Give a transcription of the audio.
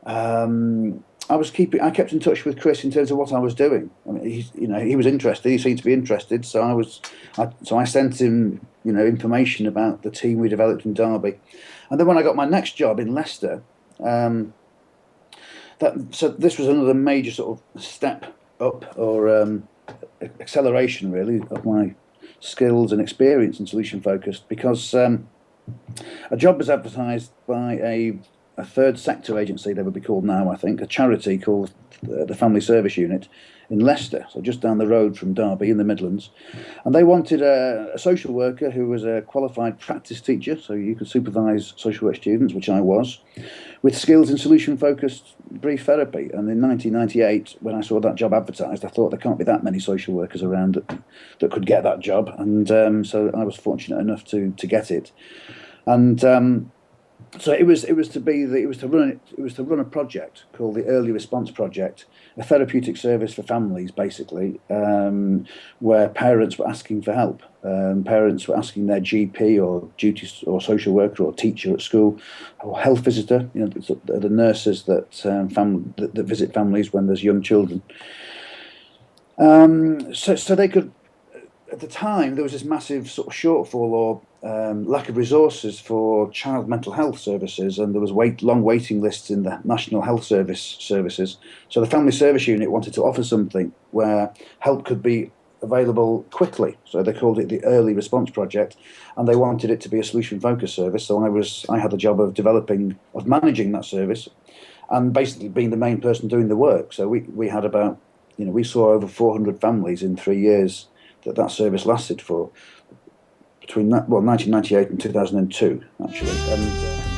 I kept in touch with Chris in terms of what I was doing. I mean, he was interested. He seemed to be interested, so I sent him, information about the team we developed in Derby, and then when I got my next job in Leicester, um, so this was another major sort of step up or acceleration, really, of my skills and experience in solution focused because a job was advertised by a third sector agency, they would be called now, I think, a charity called the Family Service Unit in Leicester, so just down the road from Derby in the Midlands. And they wanted a social worker who was a qualified practice teacher, so you could supervise social work students, which I was, with skills in solution focused brief therapy. And in 1998, when I saw that job advertised, I thought there can't be that many social workers around that could get that job. And so I was fortunate enough to get it. And so it was to run a project called the Early Response Project, a therapeutic service for families, basically, where parents were asking for help. Parents were asking their GP or duty or social worker or teacher at school or health visitor, the nurses that visit families when there's young children. So they could. At the time, there was this massive sort of shortfall or lack of resources for child mental health services, and there was long waiting lists in the National Health services. So the Family Service Unit wanted to offer something where help could be available quickly. So they called it the Early Response Project, and they wanted it to be a solution focused service. So I had the job of managing that service, and basically being the main person doing the work. So we had about, we saw over 400 families in 3 years that service lasted for, between 1998 and 2002, actually. And